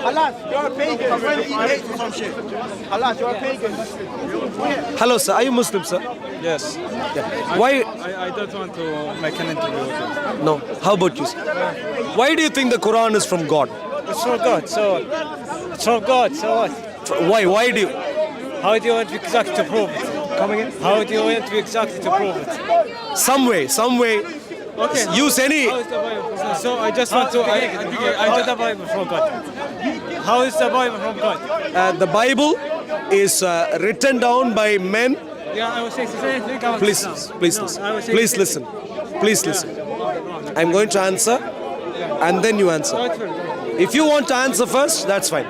Halas, you're a pagan. You're going to eat eggs or some shit. Halas, you're a pagan. Hello, sir. Are you Muslim, sir? Yes. Yeah. Why? I don't want to make an interview with you. No. How about you, sir? Why do you think the Quran is from God? It's from God, so it's from God, so what? Why? Why do you? How do you want exactly to prove it? Come again? How do you want exactly to prove it? Some way. Okay. Use any. How is the Bible? So I just want to. How is the Bible from God? How is the Bible from God? The Bible is written down by men. Yeah, I was saying the same thing about Please Islam. listen. No, I was saying Please the listen. same Please listen. I'm going to answer, and then you answer. If you want to answer first, that's fine.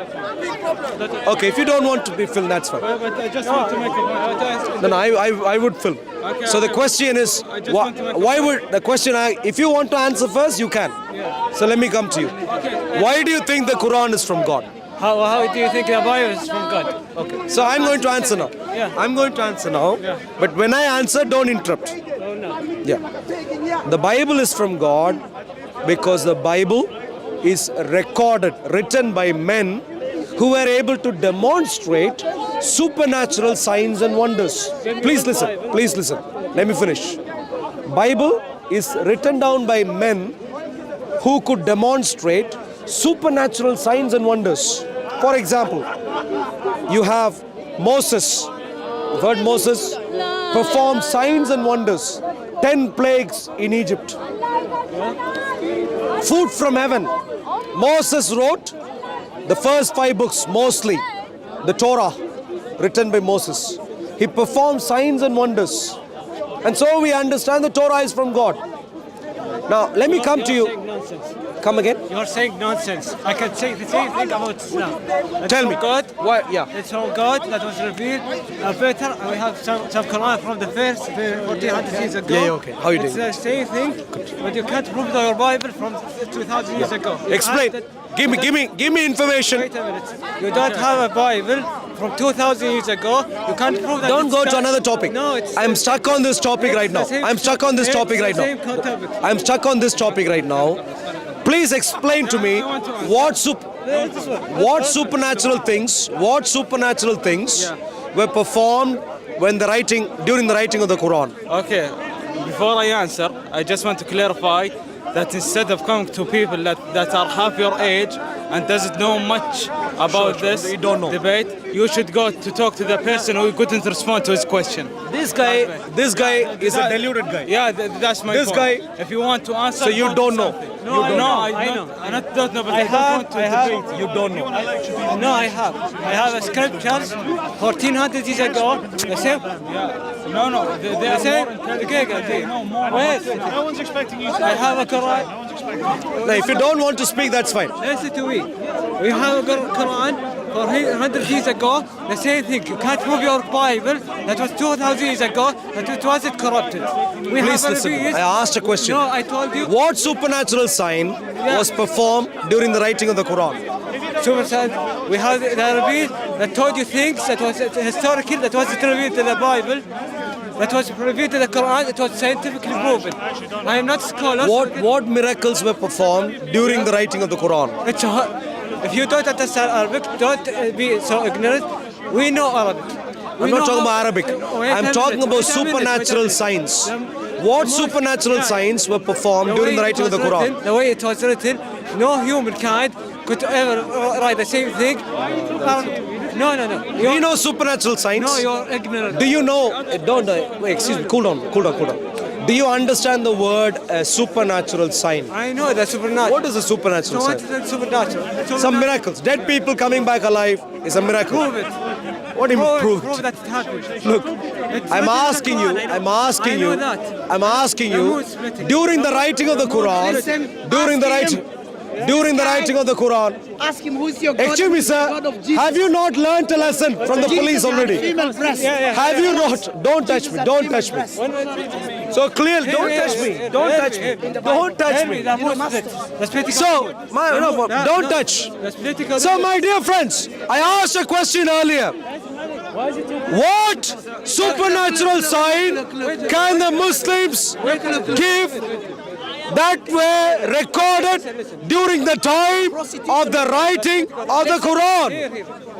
Okay, if you don't want to be filmed, that's fine. But I just want to make a point. Then I would film. Okay, So the okay. question is, I just want to make a why would the question? If you want to answer first, you can. So let me come to you. Why do you think the Quran is from God? How do you think the Bible is from God? Okay. So I'm going to answer now. Yeah. I'm going to answer now. But when I answer, don't interrupt. Oh no. Yeah. The Bible is from God because the Bible is written by men who were able to demonstrate supernatural signs and wonders. Please listen. Please listen. Let me finish. Bible is written down by men who could demonstrate supernatural signs and wonders. For example, you have Moses. You've heard Moses perform signs and wonders. 10 plagues in Egypt. Food from heaven. Moses wrote the first 5 books, mostly the Torah, written by Moses. He performed signs and wonders. And so we understand the Torah is from God. Now, let me come to you. Come again? You're saying nonsense. I can say the same thing about Islam. It's Tell from me. God. Why? Yeah. It's from God that was revealed better. And we have some Quran from the first 1400 years ago. Yeah, okay. How you it's doing? the same thing, but you can't prove your Bible from 2000 years ago. You Explain. have that- Give me information. Wait a minute. You don't have a Bible from 2000 years ago. You can't prove that. Don't it's go to that- another topic. No, it's. I'm stuck on this topic it's right the now. same- I'm stuck on this it's topic the right same now. topic. I'm stuck on this topic right now. Please explain to me what supernatural things were performed during the writing of the Quran. Okay, before I answer, I just want to clarify that instead of coming to people that are half your age and doesn't know much about this they don't know. debate, you should go to talk to the person who couldn't respond to his question. This guy is a deluded guy. Yeah, that's my This point. guy- If you want to answer, So you go to don't know. something. You No, don't no, know. I know. I don't know, but I don't want to debate. You don't know. No, I have. I have a scriptures 1400 years ago. The same. No. They are same. more intelligent. They know more. Wait. No one's expecting you to. I have a Quran. No one's expecting you. Now, if you don't want to speak, that's fine. Listen to me. We have a Quran for 100 years ago. The same thing. You can't prove your Bible that was 2000 years ago that it wasn't corrupted. We Please have a listen. revealed- I asked a question. No, I told you. What supernatural sign was performed during the writing of the Quran? Super said we have the revealed that told you things that was historical, that wasn't revealed in the Bible. That was revealed in the Quran. It was scientifically proven. I am not a scholar. What miracles were performed during the writing of the Quran? If you don't understand Arabic, don't be so ignorant. We know Arabic. I'm not talking about Arabic. I'm talking about supernatural signs. What supernatural signs were performed during the writing of the Quran? The way it was written, no humankind could ever write the same thing. No. Do you know supernatural signs? No, you're ignorant. Do you know? Don't. Wait, excuse me. Cool down. Do you understand the word supernatural sign? I know the supernatural. What is a supernatural So what sign? is the supernatural? Some miracles. Dead people coming back alive is a miracle. Prove it. What do you mean prove Prove it? that it happened. Look, It's I'm written in the asking Quran. you. I know. I'm asking I know you. that. I'm asking The you. moon splitting. During the writing of the Quran, during the writing of the Quran. Ask him who's your God. Excuse me, who's the God sir. of Jesus. Have you not learnt a lesson from the police already? Female breast. Have you not? Don't touch me. Don't touch me. So clear. Don't touch me. Don't touch me. Don't touch me. So, don't touch. So, my dear friends, I asked a question earlier. What supernatural sign can the Muslims give that were recorded during the time of the writing of the Quran.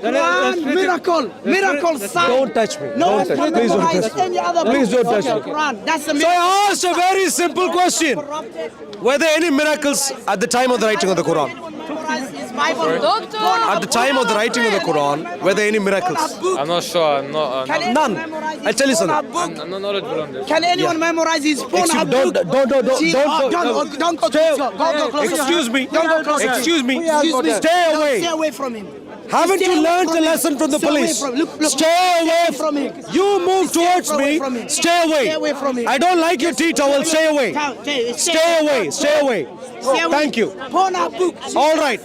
Quran, miracle sign. Don't touch me. No Don't one touch can me. Please don't memorize touch me. any other Please book don't touch but me. the Quran. That's the So miracle. I asked a very simple question. Were there any miracles at the time of the writing of the Quran? Memorize his Bible. At the time of the writing of the Quran, were there any miracles? I'm not sure. Can anyone None. memorize his I'll tell you something. Pornhub book? I'm not knowledgeable on this. Can anyone memorize his Pornhub Don't book? Don't go Stay- closer. Go closer. Excuse me. Don't go closer. Excuse me. Excuse me. Stay Don't away. Stay away from him. Haven't Stay you away learned from the him. lesson from the Stay away police? from- look, Stay away from him. You move towards away me. from him. Stay away. Stay away from him. I don't like your tea towel. Stay away. Stay away. Stay away. Stay away. Thank you. Pornhub book. All right.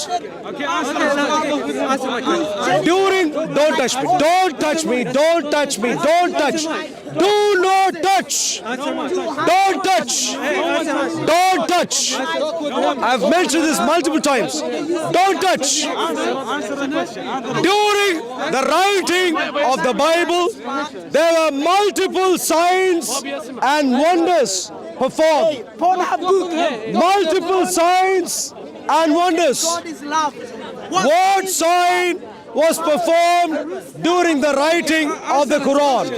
Don't touch me. Don't touch me. Don't touch me. Don't touch. Do not touch. Don't touch. Don't touch. I've mentioned this multiple times. Don't touch. During the writing of the Bible, there were multiple signs and wonders performed. Pornhub book. Multiple signs and wonders. God is love. What sign was performed during the writing of the Quran?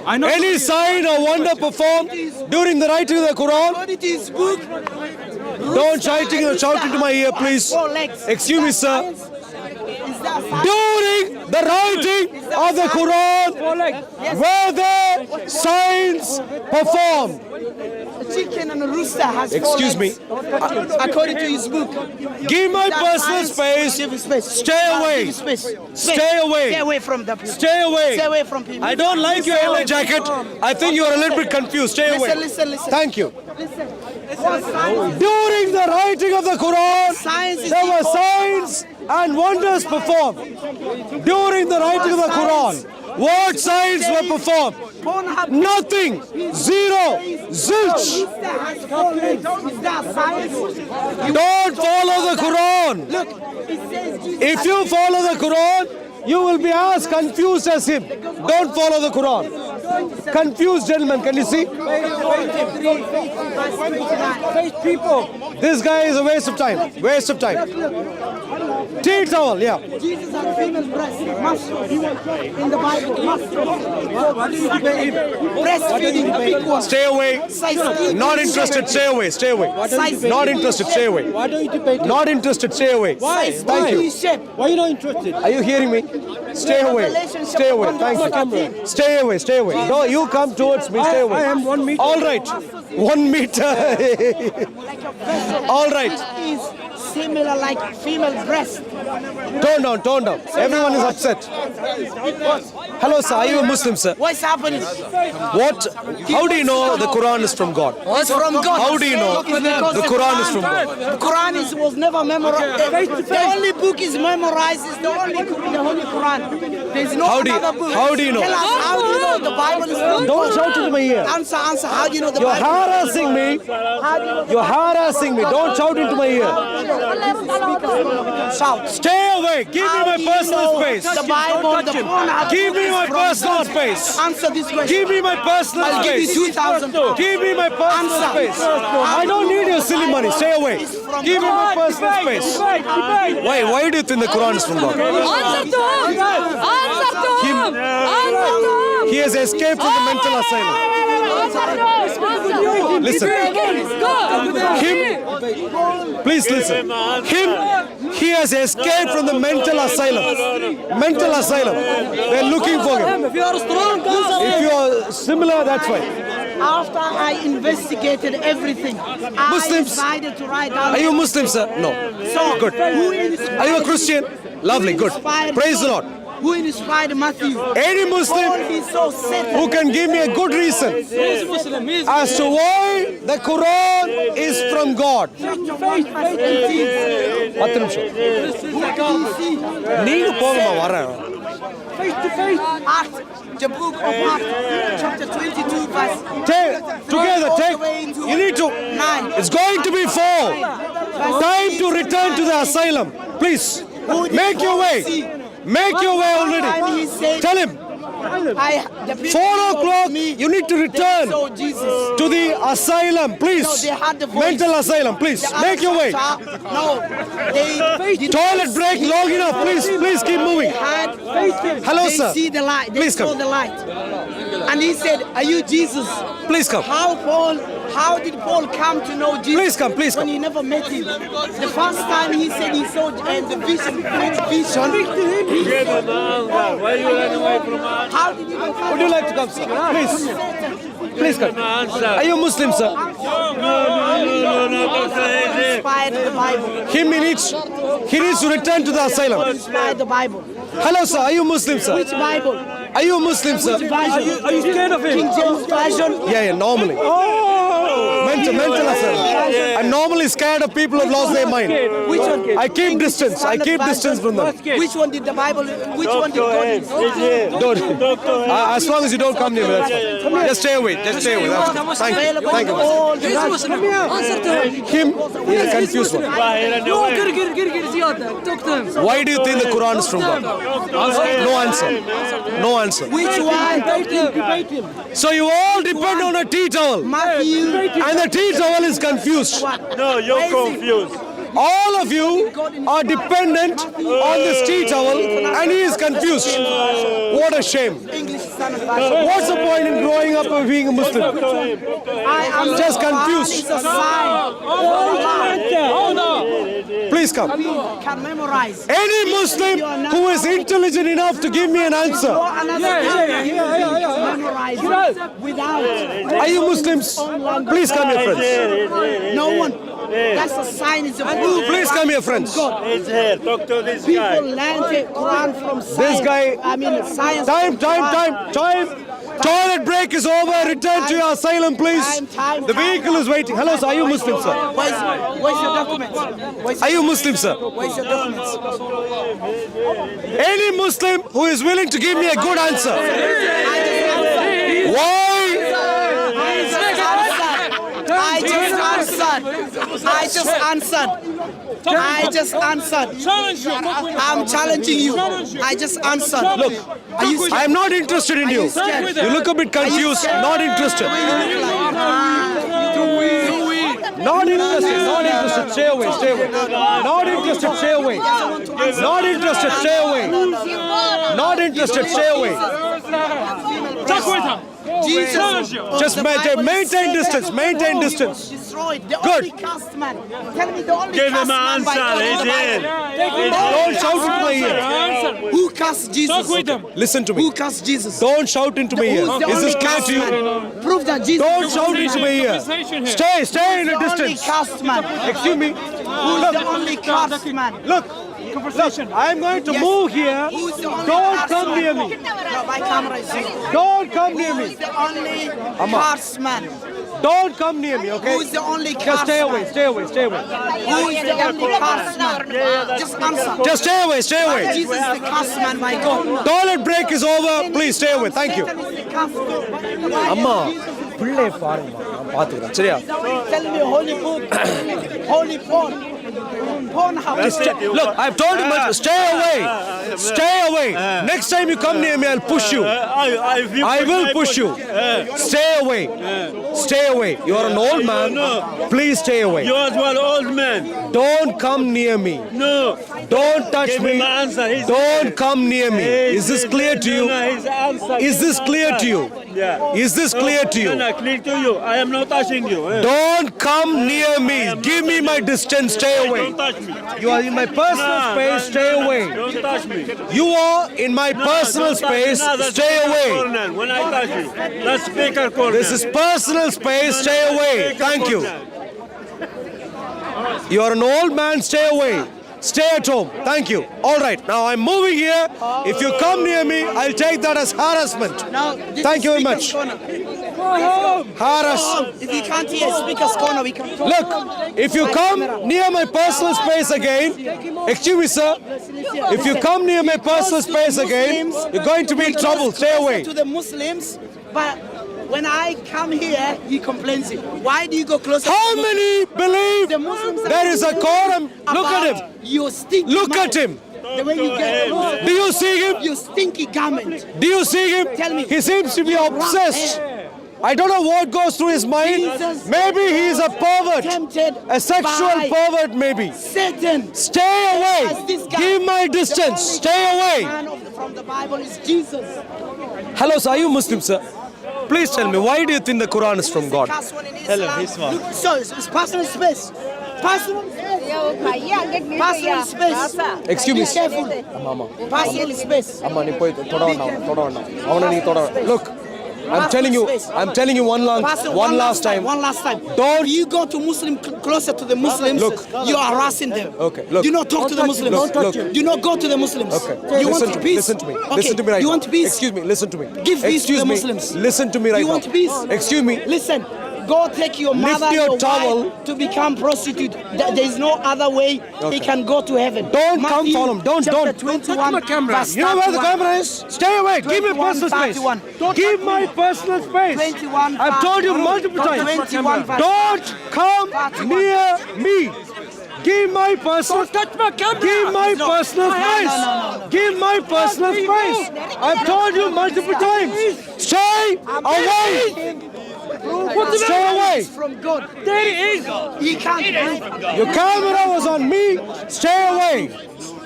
Any sign or wonder performed during the writing of the Quran? God it is book. Don't shout into my ear, please. Excuse me, sir. Is that sign? During the writing of the Quran, were there signs performed? A chicken and a rooster has Excuse me. According to his book. Give my That personal science- space. Give him space. Stay away. Give him space. Stay away. Stay away from the people. Stay away. Stay away from people. I don't like your LA jacket. I think you are a little bit confused. Stay away. Listen. Thank you. Listen. What science? During the writing of the Quran, Science is there were important. signs and wonders performed. During the writing of the Quran, what signs were performed? Pornhub. Nothing. Zero. Zilch. Rooster has 4 legs. Is that science? Don't follow the Quran. Look, it says Jesus. If you follow the Quran, you will be as confused as him. Don't follow the Quran. Confused gentleman, can you see? This guy is a waste of time. Waste of time. Tea towel, yeah. Jesus had female breast. In the Bible. Breastfeeding. Big one. Stay away. Size Not interested. Stay away. Stay away. Not interested. Stay away. Why don't you debate it? Not interested. Stay away. Why? Thank you. Why are you not interested? Are you hearing me? Stay away. Stay away. Thank you. Stay away. Stay away. No, you come towards me. Stay away. I am 1 meter. All right. 1 meter. All right. is similar like female breast. Tone down. Tone down. Everyone is upset. Hello, sir. Are you a Muslim, sir? What's happening? What? How do you know the Quran is from God? It's from God. How do you know It's because the Quran is from God? The Quran was never memorized. The only book is memorized is the Holy Quran. There's no How do you- other book. how do you know? Tell us, how do you know the Bible is from Don't God? shout into my ear. Answer. How do you know the You're Bible? harassing me. How do you know the You're harassing me. Don't shout into my ear. Shout. Stay away. Give me my personal space. The Bible, the Quran. Give me my from personal God. space. Answer this question. Give me my personal I'll give you space. 2,000. Give me my personal Answer. space. I don't need your silly money. Stay away. Give me my personal space. Why do you think the Quran is from God? Answer to him! Answer to him! Answer to him! He has escaped from the mental asylum. Listen. Please listen. He has escaped from the mental asylum. Mental asylum. They're looking for him. If you are strong, If you are similar, that's fine. after I investigated everything, Muslims. I decided to write down. Are you Muslim, sir? No. So, Good. Who inspired, Are you a Christian? Lovely. Good. Praise the Lord. Who inspired Matthew? Any Paul, Muslim he's so set. who can give me a good reason as to why the Quran is from God. 10 நிமிஷம். நீங்க போங்கம்மா வரேன். Acts, the book of Acts, chapter 22, verse Together, all the way into you need to. 9. It's going to be 4. Time to return to the asylum. Please, make your way. Make your way already. Tell him. the people 4 o'clock, me, you need to they return saw Jesus. to the asylum, please. No, they had the voice. Mental asylum, please. The Make your way. No, they did Toilet not break, see- long enough. Please keep moving. Had, Hello, they sir. see the light. They Please saw come. the light. And he said, "Are you Jesus?" Please come. How did Paul come to know Jesus? Please come, please When come. he never met him. The first time he said he saw the vision, great vision. He said, Why you run away from us? how did he know? Would you like to come, sir? Please. Please come. Are you Muslim, sir? Inspired the Bible. He needs to return to the asylum. Inspired the Bible. Hello, sir. Are you Muslim, sir? Which Bible? Are you a Muslim, sir? Which version? Are you scared of him? King James version. Yeah, normally. Mental asylum. I'm normally scared of people who've lost their mind. Which one? I keep distance. I keep distance from them. Which one did the Bible? Which one did God? Don't. As long as you don't come near me, that's fine. Just stay away. Just stay away. That's fine. Thank you. Thank you. All the He's Muslim. Answer to him. Him, he's a confused one. No, get زيادة. Talk to him. Why do you think the Quran is from God? No answer. No answer. Which one? So you all depend on a tea towel. Matthew. And the tea towel is confused. No, you're confused. All of you are dependent on this tea towel and he is confused. What a shame. English Standard Version. What's the point in growing up and being a Muslim? I am Just confused. It's a sign. Please come. Can memorize. Any Muslim who is intelligent enough to give me an answer. Memorize without. Are you Muslims? Please come here, friends. No one. That's a sign. It's a proof. Please come here, friends. He's here. Talk to this People guy. learn the Quran from science. This guy- I mean, science. Time. Toilet break is over. Return to your asylum, please. Time. The vehicle is waiting. Hello, sir. Are you Muslim, sir? Where's your documents? Are you Muslim, sir? Where's your documents? Any Muslim who is willing to give me a good answer. Why? I just answered. I'm challenging you. I just answered. Look, Are you I am not interested in you. scared? You look a bit confused. Not interested. Not interested. Not interested. Stay away. Stay away. Not interested. Stay away. Not interested. Stay away. Not interested. Stay away. Jesus. Just maintain distance. Maintain distance. Destroyed. The Good. only cast man. Tell me the only Give cast him an man by answer. God in He's the here. Bible. Don't shout into my ear. Who cast Jesus? Listen to Who me. cast Jesus? Don't shout into my ear. Who's the Is this only clear cast to you? man? Prove that Jesus. Don't shout into my ear. Stay in a The only distance. cast man. Excuse me. Who's the only cast man? Look, I'm going to move here. Who's the only Don't cast come man? near me. No, my camera is here. Don't come near Who's me. the only cast man? Don't come near me, okay? Who's the only Just cast stay away, man? stay away, stay away. Who is the only cast man? Just answer. Just stay away, stay away. Jesus is the cast man by God. Toilet break is over. Please stay away. Thank you. Satan is the cast man. அம்மா பிள்ளை பாருங்க நான் பாத்துக்கிறேன் சரியா Tell me holy book, holy porn. Porn house. Look, I've told you much. Stay away. Stay away. Next time you come near me, I'll push you. I will push you. Stay away. Stay away. You are an old man. Please stay away. You as well, old man. Don't come near me. No. Don't touch Give me. him an answer. Don't come near me. Is this clear to you? No, his answer. Is this clear to you? Yeah. Is this clear to you? No, clear to you. I am not touching you. Don't come near me. Give me my distance. Stay away. Don't touch me. You are in my personal space. Stay away. Don't touch me. You are in my personal Don't touch me. space. No, that's Stay speaker away. corner. When I touch you, that's speaker corner. This is personal space. Stay away. Thank you. You are an old man. Stay away. Stay at home. Thank you. All right. Now I'm moving here. If you come near me, I'll take that as harassment. Now, this Thank is you very speaker's much. corner. Harass. If you can't hear speaker's corner, we can talk. Look, if you come near my personal space again, excuse me, sir. If you come near my personal space again, you're going to be in trouble. Stay away. To the Muslims, but when I come here, he complains. Why do you go closer? How many believe The Muslims are there is a Quran? Look at about him. Your stinky Look mouth. at him. The way you get Do you see him? you stinky garment. Do you see him? Tell me. He seems to be You're obsessed. wrong. I don't know what goes through his mind. Jesus Maybe he's a pervert. Tempted A sexual by pervert, maybe. Satan. Stay As away. this guy, Give my the distance. only Stay away. man from the Bible is Jesus. Hello, sir. Are you Muslim, sir? Please tell me, why do you think the Quran is from God? Hello, he's So it's personal space. Personal space. Personal space. Excuse me. Be careful. Personal space. Look, I'm telling you one last time. One last time. Don't- You go to Muslim closer to the Muslims. Look. You are harassing them. Okay, look. Do not talk to the Muslims. Look. Do not go to the Muslims. Okay. You Listen want to me. peace. Listen to me. Okay. Listen to me right You now. want peace. Excuse me. Listen to me. Give peace Excuse to the me. Muslims. Listen to me right You now. want peace. Excuse me. Listen. Go take your Lift mother, your your towel. wife to become prostitute. There is no other way he can go to heaven. Don't come Matthew follow him. Don't. chapter Don't 21, touch my camera. verse You know where the 31. camera is? Stay away. Give me 21, personal space. 31. Give my personal space. 21, I've told you verse- multiple times. 21, verse- Don't come 31. near me. Give my personal. Touch my camera. Give my personal space. Give my personal space. I've told you multiple times. Stay away. Stay away. From God. There it is. He can't. Your camera was on me. Stay away.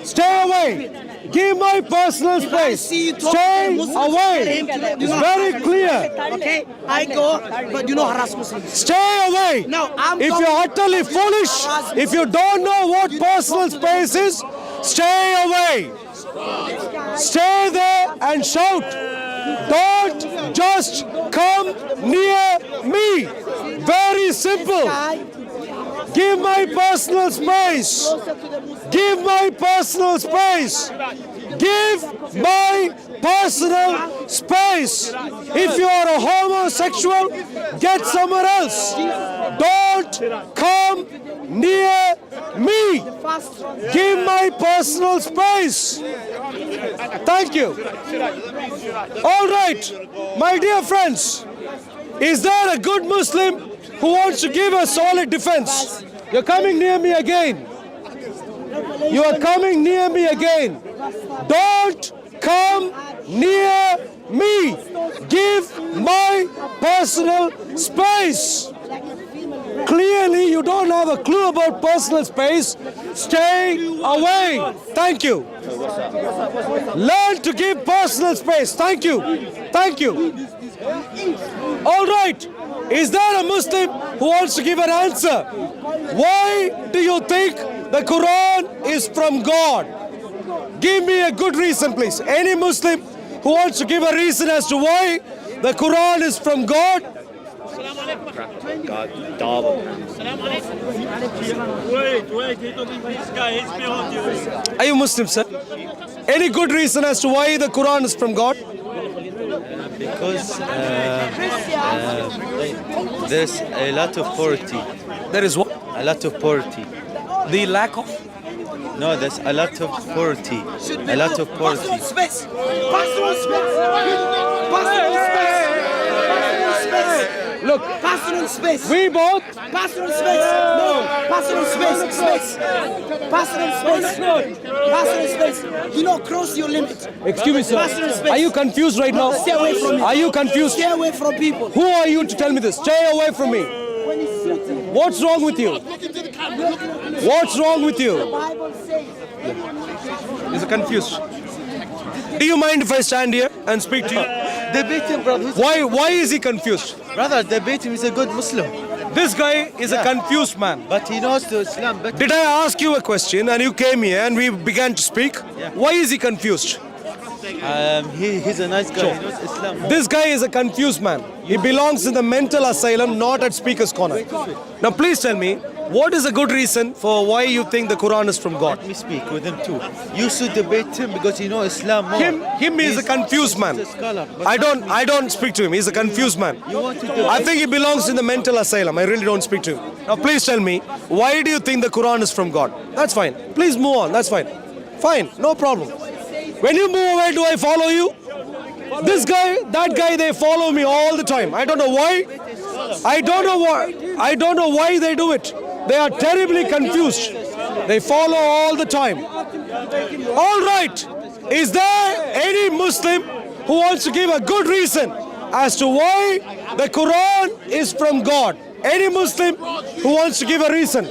Stay away. Give my personal space. See you talk to Stay Muslims, away. tell him to do It's not very harass clear. Okay, I go, but do not harass Muslims. Stay away. No, I'm If talking- you're utterly foolish, if you don't know what personal space is, stay away. Stay there and shout. Don't just come near me. Very simple. Give my personal space. Give my personal space. Give my personal space. If you are a homosexual, get somewhere else. Don't come near me. Give my personal space. Thank you. All right, my dear friends, is there a good Muslim who wants to give a solid defense? You're coming near me again. You are coming near me again. Don't come near me. Give my personal space. Clearly, you don't have a clue about personal space. Stay away. Thank you. Learn to give personal space. Thank you. Thank you. All right. Is there a Muslim who wants to give an answer? Why do you think the Quran is from God? Give me a good reason, please. Any Muslim who wants to give a reason as to why the Quran is from God? Wait, he talking to this guy, he's behind you. Are you Muslim, sir? Any good reason as to why the Quran is from God? Because there's a lot of poverty. There is what? A lot of poverty. The lack of. No, there's a lot of poverty. A lot of Personal poverty. space. Personal space. Personal space. Personal space. Look, Personal space. we both. Personal space. No. Personal space. Space. Personal space. Personal space. Do not cross your limit. Excuse me, sir. Personal space. Are you confused right now? Stay away from me. Are you confused? Stay away from people. Who are you to tell me this? Stay away from me. What's wrong with you? What's wrong with you? Bible says. He's confused. Do you mind if I stand here and speak to you? Debate him, brother. Why is he confused? Brother, debate him. He's a good Muslim. This guy is a confused man. But he knows the Islam better. Did I ask you a question and you came here and we began to speak? Yeah. Why is he confused? He's a nice guy. He knows Islam more. This guy is a confused man. He belongs in the mental asylum, not at Speaker's Corner. Now please tell me, what is a good reason for why you think the Quran is from God? Let me speak with him too. You should debate him because he knows Islam more. Him is a confused man. He's a scholar, but I don't speak to him. He's a confused man. You want to debate? I think he belongs in the mental asylum. I really don't speak to him. Now please tell me, why do you think the Quran is from God? That's fine. Please move on. That's fine. Fine. No problem. When you move away, do I follow you? This guy, that guy, they follow me all the time. I don't know why. I don't know why they do it. They are terribly confused. They follow all the time. All right. Is there any Muslim who wants to give a good reason as to why the Quran is from God? Any Muslim who wants to give a reason?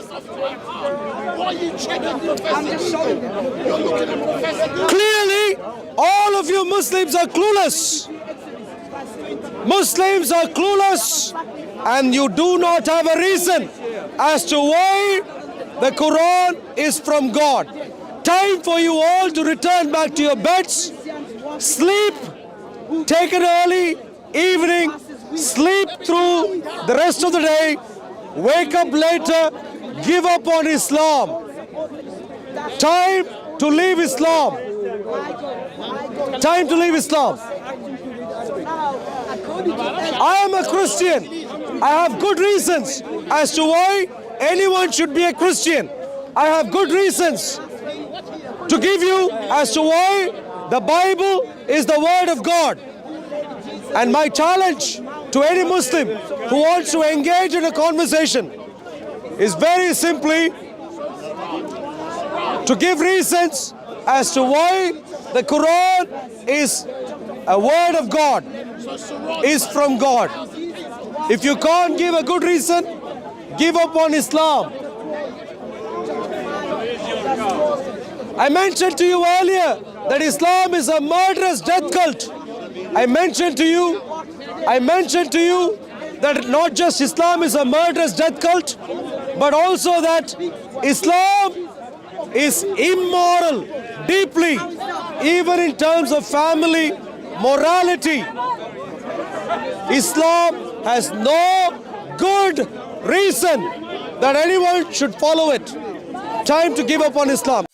Clearly, all of you Muslims are clueless. Muslims are clueless, and you do not have a reason as to why the Quran is from God. Time for you all to return back to your beds, sleep, take an early evening, sleep through the rest of the day, wake up later, give up on Islam. Time to leave Islam. Time to leave Islam. I am a Christian. I have good reasons as to why anyone should be a Christian. I have good reasons to give you as to why the Bible is the Word of God. And my challenge to any Muslim who wants to engage in a conversation is very simply to give reasons as to why the Quran is a Word of God, is from God. If you can't give a good reason, give up on Islam. I mentioned to you earlier that Islam is a murderous death cult. I mentioned to you that not just Islam is a murderous death cult, but also that Islam is immoral deeply, even in terms of family morality. Islam has no good reason that anyone should follow it. Time to give up on Islam.